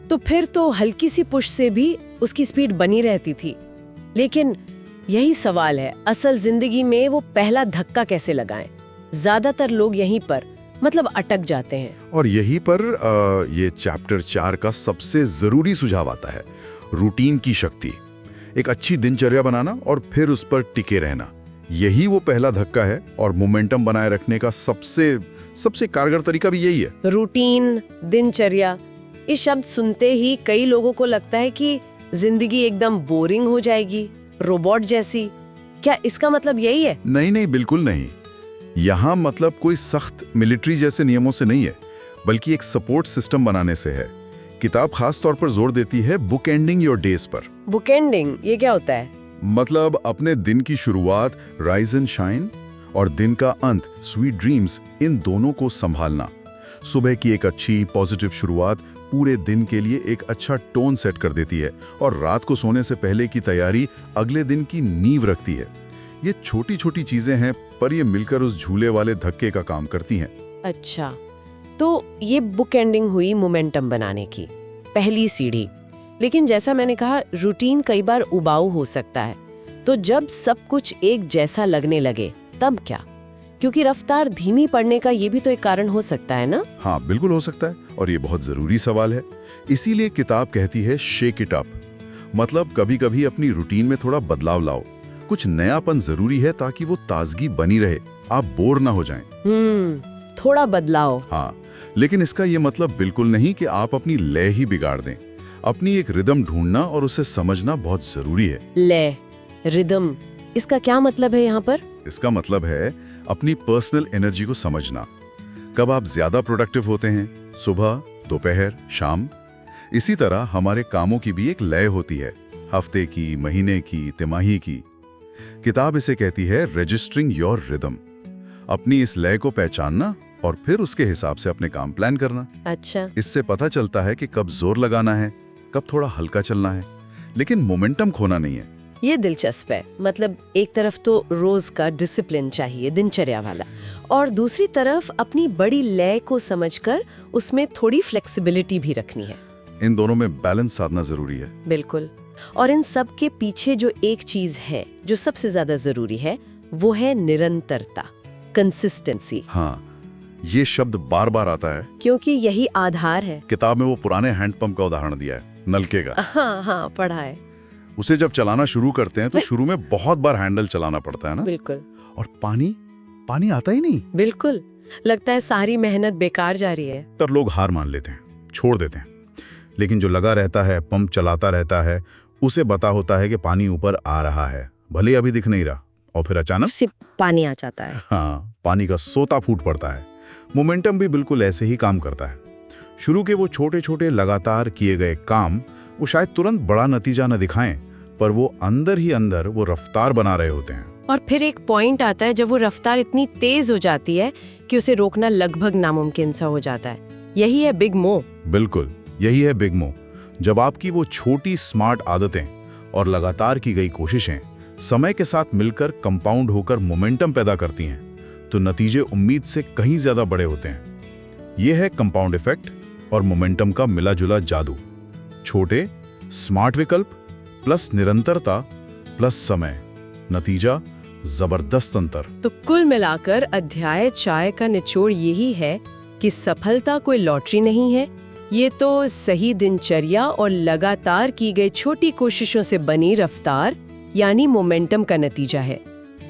तो फिर तो हल्की सी पुश से भी उसकी स्पीड बनी रहती थी। लेकिन यही सवाल है, असल जिंदगी में वो पहला धक्का कैसे लगाएं? ज्यादातर लोग यहीं पर मतलब अटक जाते हैं। और यहीं पर ये चैप्टर 4 का सबसे जरूरी सुझाव आता है, रूटीन की शक्ति। एक अच्छी दिनचर्या बनाना और फिर उस पर टिके रहना, यही वो पहला धक्का है। और मोमेंटम बनाए रखने का सबसे कारगर तरीका भी यही है। रूटीन, दिनचर्या, ये शब्द सुनते ही कई लोगों को लगता है कि जिंदगी एकदम बोरिंग हो जाएगी, रोबोट जैसी। क्या इसका मतलब यही है? नहीं, बिल्कुल नहीं। यहाँ मतलब कोई सख्त मिलिट्री जैसे नियमों से नहीं है, बल्कि एक सपोर्ट सिस्टम बनाने से है। किताब खास तौर पर जोर देती है बुक एंडिंग योर डेज पर। बुक एंडिंग, ये क्या होता है? मतलब अपने दिन की शुरुआत राइज एंड शाइन और दिन का अंत स्वीट ड्रीम्स, इन दोनों को संभालना। सुबह की एक अच्छी पॉजिटिव शुरुआत पूरे दिन के लिए एक अच्छा टोन सेट कर देती है, और रात को सोने से पहले की तैयारी अगले दिन की नींव रखती है। ये छोटी छोटी चीजें हैं, पर ये मिलकर उस झूले वाले धक्के का काम करती हैं। अच्छा, तो ये बुक एंडिंग हुई मोमेंटम बनाने की पहली सीढ़ी। लेकिन जैसा मैंने कहा, रूटीन कई बार उबाऊ हो सकता है। तो जब सब कुछ एक जैसा लगने लगे तब क्या? क्योंकि रफ्तार धीमी पड़ने का ये भी तो एक कारण हो सकता है ना? हाँ, बिल्कुल हो सकता है, और ये बहुत जरूरी सवाल है। इसीलिए किताब कहती है शेक इट अप। मतलब कभी कभी अपनी रूटीन में थोड़ा बदलाव लाओ। कुछ नयापन जरूरी है ताकि वो ताजगी बनी रहे, आप बोर ना हो जाएं। थोड़ा बदलाव। हाँ, लेकिन इसका ये मतलब बिल्कुल नहीं कि आप अपनी लय ही बिगाड़ दें। अपनी एक रिदम ढूंढना और उसे समझना बहुत जरूरी है। लय, रिदम, इसका क्या मतलब है यहाँ पर? इसका मतलब है अपनी पर्सनल एनर्जी को समझना। कब आप ज्यादा प्रोडक्टिव होते हैं, सुबह, दोपहर, शाम। इसी तरह हमारे कामों की भी एक लय होती है, हफ्ते की, महीने की, तिमाही की। किताब इसे कहती है रजिस्टरिंग योर रिदम। अपनी इस लय को पहचानना और फिर उसके हिसाब से अपने काम प्लान करना। अच्छा, इससे पता चलता है कि कब जोर लगाना है, कब थोड़ा हल्का चलना है। लेकिन मोमेंटम खोना नहीं है। ये दिलचस्प है। मतलब एक तरफ तो रोज का डिसिप्लिन चाहिए, दिनचर्या वाला, और दूसरी तरफ अपनी बड़ी लय को समझकर उसमें थोड़ी फ्लेक्सिबिलिटी भी रखनी है। इन दोनों में बैलेंस साधना जरूरी है। बिल्कुल। और इन सब के पीछे जो एक चीज है जो सबसे ज्यादा जरूरी है, वो है निरंतरता, कंसिस्टेंसी। हाँ, ये शब्द बार बार आता है क्योंकि यही आधार है। किताब में वो पुराने हैंडपंप का उदाहरण दिया है, नलके का। हाँ हाँ, पढ़ा है। उसे जब चलाना शुरू करते हैं तो शुरू में बहुत बार हैंडल चलाना पड़ता है ना। बिल्कुल। और पानी आता ही नहीं। बिल्कुल, लगता है सारी मेहनत बेकार जा रही है। तब लोग हार मान लेते हैं, छोड़ देते हैं। लेकिन जो लगा रहता है, पंप चलाता रहता है, उसे पता होता है कि पानी ऊपर आ रहा है, भले अभी दिख नहीं रहा, और फिर अचानक सिर्फ पानी आ जाता है। हाँ, पानी का सोता फूट पड़ता है। मोमेंटम भी बिल्कुल ऐसे ही काम करता है। शुरू के वो छोटे छोटे लगातार किए गए काम वो शायद तुरंत बड़ा नतीजा न दिखाएं, पर वो अंदर ही अंदर वो रफ्तार बना रहे होते हैं। और फिर एक पॉइंट आता है जब वो रफ्तार इतनी तेज हो जाती है कि उसे रोकना लगभग नामुमकिन सा हो जाता है। यही है बिग मो। बिल्कुल, यही है बिग मो। जब आपकी वो छोटी स्मार्ट आदतें और लगातार की गई कोशिशें समय के साथ मिलकर कंपाउंड होकर मोमेंटम पैदा करती हैं, तो नतीजे उम्मीद से कहीं ज्यादा बड़े होते हैं। यह है कंपाउंड इफेक्ट और मोमेंटम का मिला जुला जादू। छोटे स्मार्ट विकल्प प्लस निरंतरता प्लस समय, नतीजा जबरदस्त अंतर। तो कुल मिलाकर अध्याय 4 का निचोड़ यही है कि सफलता कोई लॉटरी नहीं है, ये तो सही दिनचर्या और लगातार की गई छोटी कोशिशों से बनी रफ्तार यानी मोमेंटम का नतीजा है।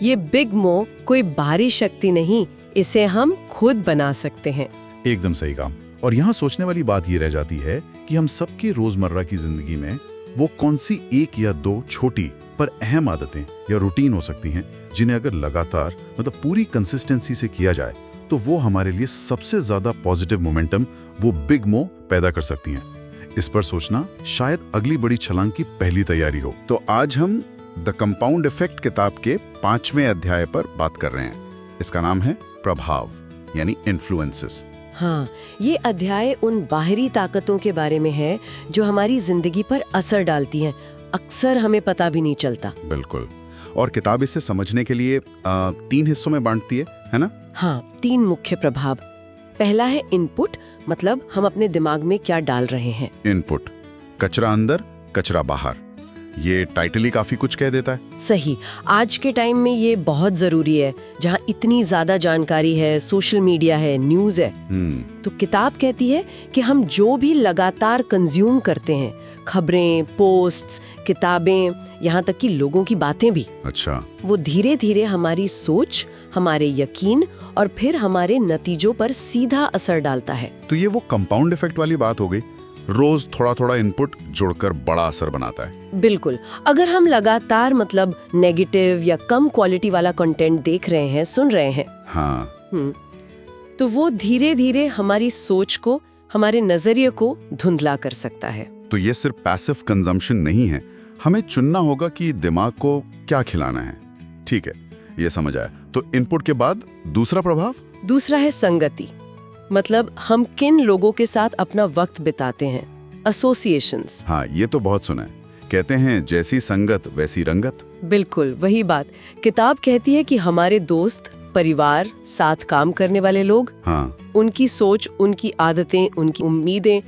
ये बिग मो कोई बाहरी शक्ति नहीं, इसे हम खुद बना सकते हैं। एकदम सही काम। और यहाँ सोचने वाली बात ये रह जाती है कि हम सबकी रोजमर्रा की जिंदगी में वो कौन सी एक या दो छोटी पर अहम आदतें या रूटीन हो सकती हैं जिन्हें अगर लगातार मतलब पूरी कंसिस्टेंसी से किया जाए तो वो हमारे लिए सबसे ज्यादा पॉजिटिव मोमेंटम, वो बिग मो पैदा कर सकती हैं। इस पर सोचना शायद अगली बड़ी छलांग की पहली तैयारी हो। तो आज हम द कंपाउंड इफेक्ट किताब के 5वें अध्याय पर बात कर रहे हैं। इसका नाम है प्रभाव यानी इन्फ्लुएंसेस। हाँ, ये अध्याय उन बाहरी ताकतों के बारे में है जो हमारी जिंदगी पर असर डालती हैं, अक्सर हमें पता भी नहीं चलता। बिल्कुल। और किताब इसे समझने के लिए 3 हिस्सों में बांटती है ना? हाँ, 3 मुख्य प्रभाव। पहला है इनपुट, मतलब हम अपने दिमाग में क्या डाल रहे हैं। इनपुट, कचरा अंदर कचरा बाहर, ये टाइटल ही काफी कुछ कह देता है। सही। आज के टाइम में ये बहुत जरूरी है, जहाँ इतनी ज्यादा जानकारी है, सोशल मीडिया है, न्यूज है। तो किताब कहती है कि हम जो भी लगातार कंज्यूम करते हैं, खबरें, पोस्ट्स, किताबें, यहाँ तक कि लोगों की बातें भी, अच्छा, वो धीरे धीरे हमारी सोच, हमारे यकीन और फिर हमारे नतीजों पर सीधा असर डालता है। तो ये वो कंपाउंड इफेक्ट वाली बात हो गई, रोज थोड़ा थोड़ा इनपुट जुड़कर बड़ा असर बनाता है। बिल्कुल। अगर हम लगातार मतलब नेगेटिव या कम क्वालिटी वाला कंटेंट देख रहे हैं, सुन रहे हैं, हाँ, तो वो धीरे धीरे हमारी सोच को, हमारे नजरिए को धुंधला कर सकता है। तो ये सिर्फ पैसिव कंजम्पशन नहीं है, हमें चुनना होगा कि दिमाग को क्या खिलाना है। ठीक है, ये समझ आया। तो इनपुट के बाद दूसरा प्रभाव? दूसरा है संगति, मतलब हम किन लोगों के साथ अपना वक्त बिताते हैं, एसोसिएशंस। हाँ, ये तो बहुत सुना है। कहते हैं जैसी संगत वैसी रंगत। बिल्कुल वही बात। किताब कहती है कि हमारे दोस्त, परिवार, साथ काम करने वाले लोग, हाँ, उनकी सोच, उनकी आदतें, उनकी उम्मीदें,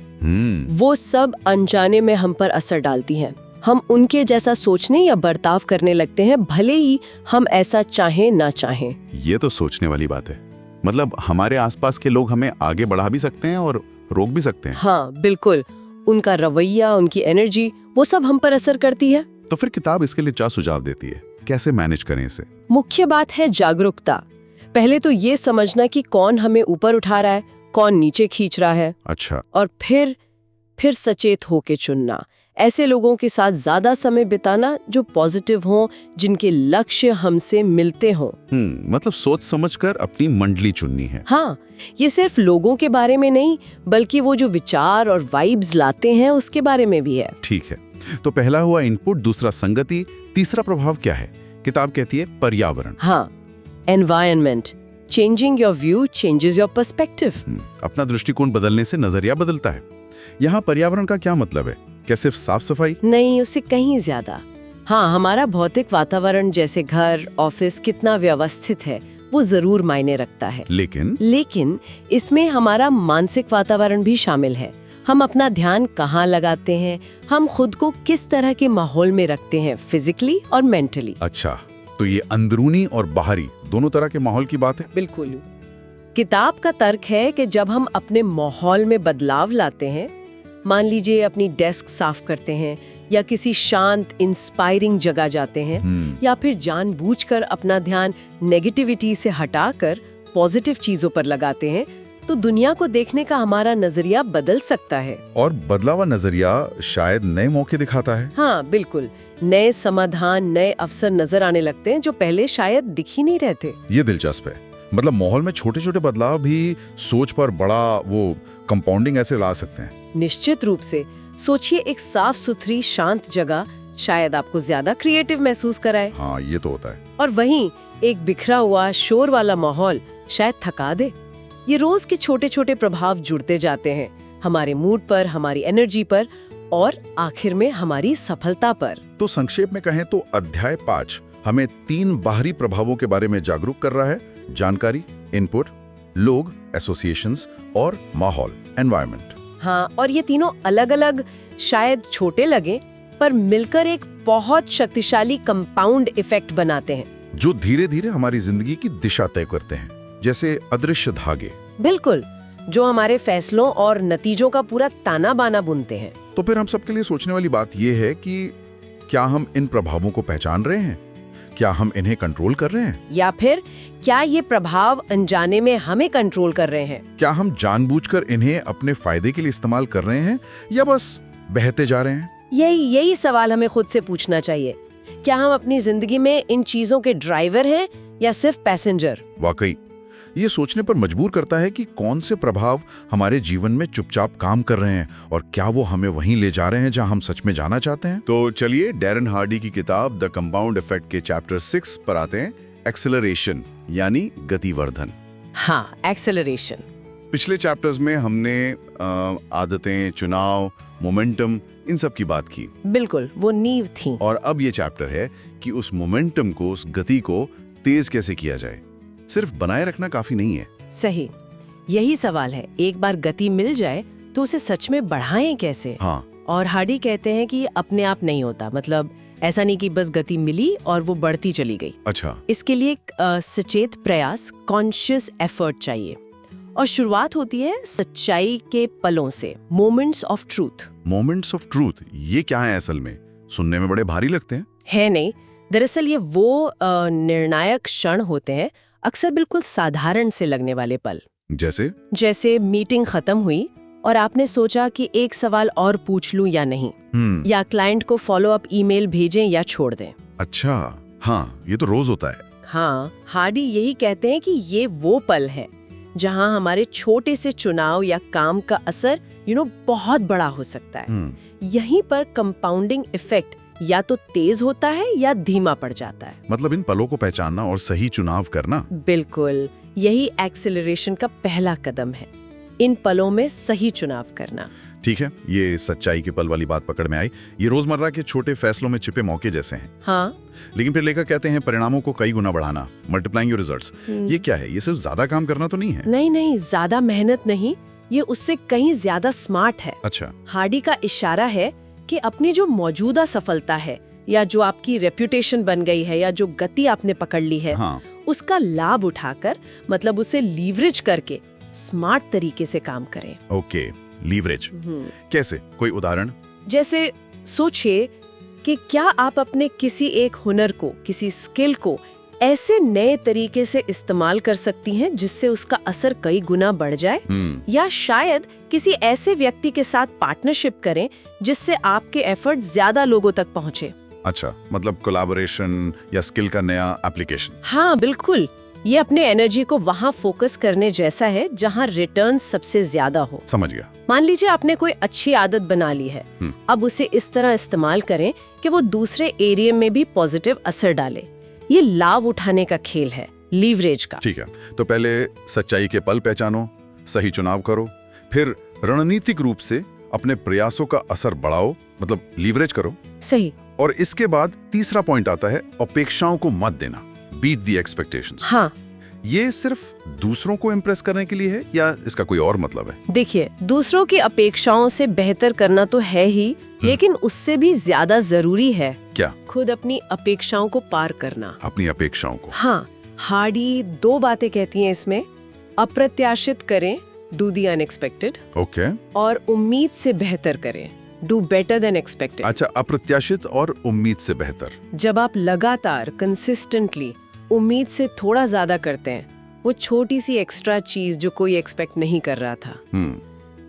वो सब अनजाने में हम पर असर डालती हैं। हम उनके जैसा सोचने या बर्ताव करने लगते हैं, भले ही हम ऐसा चाहें ना चाहें। ये तो सोचने वाली बात है। मतलब हमारे आसपास के लोग हमें आगे बढ़ा भी सकते हैं और रोक भी सकते हैं। हाँ बिल्कुल, उनका रवैया, उनकी एनर्जी, वो सब हम पर असर करती है। तो फिर किताब इसके लिए क्या सुझाव देती है, कैसे मैनेज करें इसे? मुख्य बात है जागरूकता। पहले तो ये समझना कि कौन हमें ऊपर उठा रहा है, कौन नीचे खींच रहा है। अच्छा। और फिर सचेत होके चुनना, ऐसे लोगों के साथ ज्यादा समय बिताना जो पॉजिटिव हों, जिनके लक्ष्य हमसे मिलते हों। मतलब सोच समझकर अपनी मंडली चुननी है। हाँ, ये सिर्फ लोगों के बारे में नहीं, बल्कि वो जो विचार और वाइब्स लाते हैं उसके बारे में भी है। ठीक है, तो पहला हुआ इनपुट, दूसरा संगति, तीसरा प्रभाव क्या है? किताब कहती है पर्यावरण। हाँ, environment. Changing your view changes your perspective. अपना दृष्टिकोण बदलने से नजरिया बदलता है। यहाँ पर्यावरण का क्या मतलब है? क्या सिर्फ साफ सफाई? नहीं, उससे कहीं ज्यादा। हाँ, हमारा भौतिक वातावरण जैसे घर, ऑफिस कितना व्यवस्थित है वो जरूर मायने रखता है, लेकिन इसमें हमारा मानसिक वातावरण भी शामिल है। हम अपना ध्यान कहाँ लगाते हैं, हम खुद को किस तरह के माहौल में रखते हैं, फिजिकली और मेंटली। अच्छा, तो ये अंदरूनी और बाहरी दोनों तरह के माहौल की बात है। बिल्कुल। किताब का तर्क है कि जब हम अपने माहौल में बदलाव लाते हैं, मान लीजिए अपनी डेस्क साफ करते हैं या किसी शांत इंस्पायरिंग जगह जाते हैं, या फिर जानबूझकर अपना ध्यान नेगेटिविटी से हटाकर पॉजिटिव चीजों पर लगाते हैं, तो दुनिया को देखने का हमारा नजरिया बदल सकता है। और बदला हुआ नजरिया शायद नए मौके दिखाता है। हाँ बिल्कुल, नए समाधान, नए अवसर नजर आने लगते हैं जो पहले शायद दिख ही नहीं रहे थे। ये दिलचस्प है। मतलब माहौल में छोटे छोटे बदलाव भी सोच पर बड़ा वो कंपाउंडिंग ऐसे ला सकते हैं। निश्चित रूप से। सोचिए, एक साफ सुथरी शांत जगह शायद आपको ज्यादा क्रिएटिव महसूस कराए। हाँ, ये तो होता है। और वहीं एक बिखरा हुआ शोर वाला माहौल शायद थका दे। ये रोज के छोटे छोटे प्रभाव जुड़ते जाते हैं हमारे मूड पर, हमारी एनर्जी पर और आखिर में हमारी सफलता पर। तो संक्षेप में कहें तो अध्याय 5 हमें 3 बाहरी प्रभावों के बारे में जागरूक कर रहा है: जानकारी, इनपुट, लोग, एसोसिएशंस और माहौल, एनवायरनमेंट। हाँ, और ये तीनों अलग अलग शायद छोटे लगे पर मिलकर एक बहुत शक्तिशाली कंपाउंड इफेक्ट बनाते हैं, जो धीरे धीरे हमारी जिंदगी की दिशा तय करते हैं, जैसे अदृश्य धागे। बिल्कुल, जो हमारे फैसलों और नतीजों का पूरा ताना बाना बुनते हैं। तो फिर हम सबके लिए सोचने वाली बात यह है कि क्या हम इन प्रभावों को पहचान रहे हैं? क्या हम इन्हें कंट्रोल कर रहे हैं? या फिर क्या ये प्रभाव अनजाने में हमें कंट्रोल कर रहे हैं? क्या हम जानबूझकर इन्हें अपने फायदे के लिए इस्तेमाल कर रहे हैं या बस बहते जा रहे हैं? यही सवाल हमें खुद से पूछना चाहिए। क्या हम अपनी जिंदगी में इन चीजों के ड्राइवर हैं या सिर्फ पैसेंजर? वाकई ये सोचने पर मजबूर करता है कि कौन से प्रभाव हमारे जीवन में चुपचाप काम कर रहे हैं और क्या वो हमें वहीं ले जा रहे हैं जहां हम सच में जाना चाहते हैं। तो चलिए डैरन हार्डी की किताब द कंपाउंड इफेक्ट के चैप्टर 6 पर आते हैं, एक्सेलरेशन यानी गतिवर्धन। हाँ, एक्सेलरेशन। पिछले चैप्टर्स में हमने आदतें, चुनाव, मोमेंटम, इन सब की बात की। बिल्कुल, वो नींव थी। और अब ये चैप्टर है कि उस मोमेंटम को, उस गति को तेज कैसे किया जाए। सिर्फ बनाए रखना काफी नहीं है। सही, यही सवाल है। एक बार गति मिल जाए तो उसे सच में बढ़ाएं कैसे? हाँ। और हार्डी कहते हैं कि अपने आप नहीं होता। मतलब ऐसा नहीं कि बस गति मिली और वो बढ़ती चली गई। अच्छा। इसके लिए एक सचेत प्रयास, कॉन्शियस एफर्ट चाहिए। और शुरुआत होती है सच्चाई के पलों से, moments of truth. Moments of truth, ये क्या है असल में? सुनने में बड़े भारी लगते हैं। है नहीं, दरअसल ये वो निर्णायक क्षण होते हैं, अक्सर बिल्कुल साधारण से लगने वाले पल। जैसे मीटिंग खत्म हुई और आपने सोचा कि एक सवाल और पूछ लूं या नहीं, या क्लाइंट को फॉलो अप ईमेल भेजें या छोड़ दें। अच्छा, हाँ, ये तो रोज होता है। हाँ, हार्डी यही कहते हैं कि ये वो पल है जहां हमारे छोटे से चुनाव या काम का असर बहुत बड़ा हो सकता है। यहीं पर कंपाउंडिंग इफेक्ट या तो तेज होता है या धीमा पड़ जाता है। मतलब इन पलों को पहचानना और सही चुनाव करना। बिल्कुल, यही एक्सेलरेशन का पहला कदम है, इन पलों में सही चुनाव करना। ठीक है, ये सच्चाई के पल वाली बात पकड़ में आई। ये रोजमर्रा के छोटे फैसलों में छिपे मौके जैसे हैं। हाँ। लेकिन फिर लेखक कहते हैं परिणामों को कई गुना बढ़ाना, मल्टीप्लाइंग योर रिजल्ट्स। ये क्या है? ये सिर्फ ज्यादा काम करना तो नहीं है? नहीं, ज्यादा मेहनत नहीं, ये उससे कहीं ज्यादा स्मार्ट है। अच्छा। हार्डी का इशारा है कि अपनी जो मौजूदा सफलता है या जो आपकी रेप्यूटेशन बन गई है या जो गति आपने पकड़ ली है, हाँ, उसका लाभ उठाकर, मतलब उसे लीवरेज करके स्मार्ट तरीके से काम करें। ओके, लीवरेज कैसे? कोई उदाहरण? जैसे सोचिए कि क्या आप अपने किसी एक हुनर को, किसी स्किल को ऐसे नए तरीके से इस्तेमाल कर सकती हैं जिससे उसका असर कई गुना बढ़ जाए, या शायद किसी ऐसे व्यक्ति के साथ पार्टनरशिप करें जिससे आपके एफर्ट ज्यादा लोगों तक पहुंचे। अच्छा, मतलब कोलैबोरेशन या स्किल का नया एप्लीकेशन। हाँ बिल्कुल, ये अपने एनर्जी को वहाँ फोकस करने जैसा है जहाँ रिटर्न सबसे ज्यादा हो। समझ गया। मान लीजिए आपने कोई अच्छी आदत बना ली है, अब उसे इस तरह इस्तेमाल करें कि वो दूसरे एरिया में भी पॉजिटिव असर डाले। ये लाभ उठाने का खेल है, लीवरेज का। ठीक है, तो पहले सच्चाई के पल पहचानो, सही चुनाव करो, फिर रणनीतिक रूप से अपने प्रयासों का असर बढ़ाओ मतलब लीवरेज करो। सही। और इसके बाद तीसरा पॉइंट आता है अपेक्षाओं को मत देना, बीट द एक्सपेक्टेशंस। हाँ, ये सिर्फ दूसरों को इम्प्रेस करने के लिए है या इसका कोई और मतलब है? देखिए, दूसरों की अपेक्षाओं से बेहतर करना तो है ही, लेकिन उससे भी ज्यादा जरूरी है क्या? खुद अपनी अपेक्षाओं को पार करना। अपनी अपेक्षाओं को। हाँ, हार्डी 2 बातें कहती हैं इसमें, अप्रत्याशित करें, डू द अनएक्सपेक्टेड, ओके। और उम्मीद से बेहतर करें, डू बेटर देन एक्सपेक्टेड। अच्छा, अप्रत्याशित और उम्मीद से बेहतर। जब आप लगातार कंसिस्टेंटली उम्मीद से थोड़ा ज्यादा करते हैं, वो छोटी सी एक्स्ट्रा चीज जो कोई एक्सपेक्ट नहीं कर रहा था,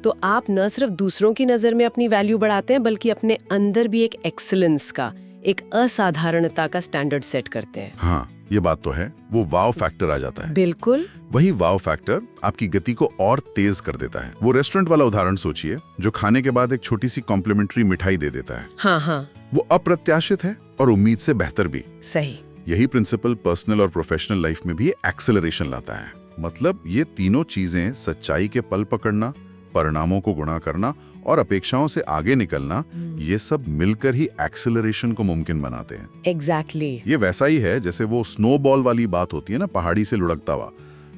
तो आप न सिर्फ दूसरों की नजर में अपनी वैल्यू बढ़ाते हैं, बल्कि अपने अंदर भी एक एक्सीलेंस का, एक असाधारणता का स्टैंडर्ड सेट करते हैं। हाँ, ये बात तो है। वो वाव फैक्टर आ जाता है। बिल्कुल। वही वाव फैक्टर आपकी गति को और तेज कर देता है। वो रेस्टोरेंट वाला उदाहरण सोचिए, जो खाने के बाद एक छोटी सी कॉम्प्लीमेंट्री मिठाई दे देता है। हाँ हाँ, वो अप्रत्याशित है और उम्मीद से बेहतर भी। सही। यही प्रिंसिपल पर्सनल और प्रोफेशनल लाइफ में भी एक्सेलरेशन लाता है। मतलब ये तीनों चीजें, सच्चाई के पल पकड़ना, परिणामों को गुणा करना और अपेक्षाओं से आगे निकलना, ये सब मिलकर ही एक्सेलरेशन को मुमकिन बनाते हैं। एग्जैक्टली। ये वैसा ही है जैसे वो स्नोबॉल वाली बात होती है ना, पहाड़ी से लुढ़कता हुआ।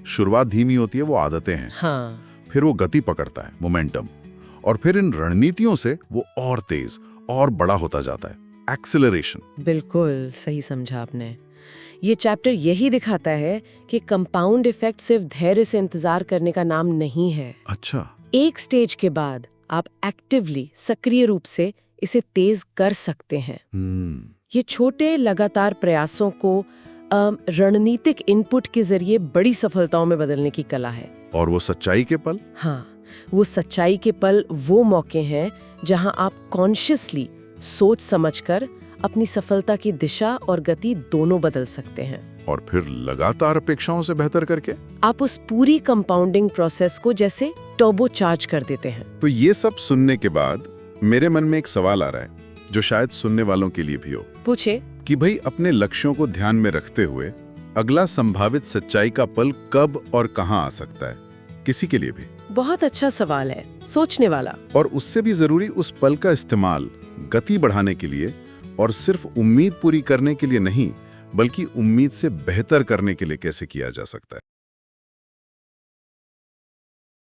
शुरुआत धीमी होती है, वो आदतें हैं। हाँ। फिर वो गति पकड़ता है, मोमेंटम, और फिर इन रणनीतियों से वो और तेज और बड़ा होता जाता है, एक्सेलरेशन। बिल्कुल सही समझा आपने। ये चैप्टर यही दिखाता है कि कंपाउंड इफेक्ट सिर्फ धैर्य से इंतजार करने का नाम नहीं है। अच्छा। एक स्टेज के बाद आप एक्टिवली, सक्रिय रूप से इसे तेज कर सकते हैं। ये छोटे लगातार प्रयासों को रणनीतिक इनपुट के जरिए बड़ी सफलताओं में बदलने की कला है। और वो सच्चाई के पल? हाँ, वो सच्चाई के पल वो मौके हैं जहां आप कॉन्शियसली सोच समझकर अपनी सफलता की दिशा और गति दोनों बदल सकते हैं। और फिर लगातार अपेक्षाओं से बेहतर करके आप उस पूरी कंपाउंडिंग प्रोसेस को जैसे टर्बो चार्ज कर देते हैं। तो ये सब सुनने के बाद मेरे मन में एक सवाल आ रहा है, जो शायद सुनने वालों के लिए भी हो। पूछे। कि भाई, अपने लक्ष्यों को ध्यान में रखते हुए अगला संभावित सच्चाई का पल कब और कहां आ सकता है, किसी के लिए भी? बहुत अच्छा सवाल है, सोचने वाला। और उससे भी जरूरी, उस पल का इस्तेमाल गति बढ़ाने के लिए और सिर्फ उम्मीद पूरी करने के लिए नहीं, बल्कि उम्मीद से बेहतर करने के लिए कैसे किया जा सकता है।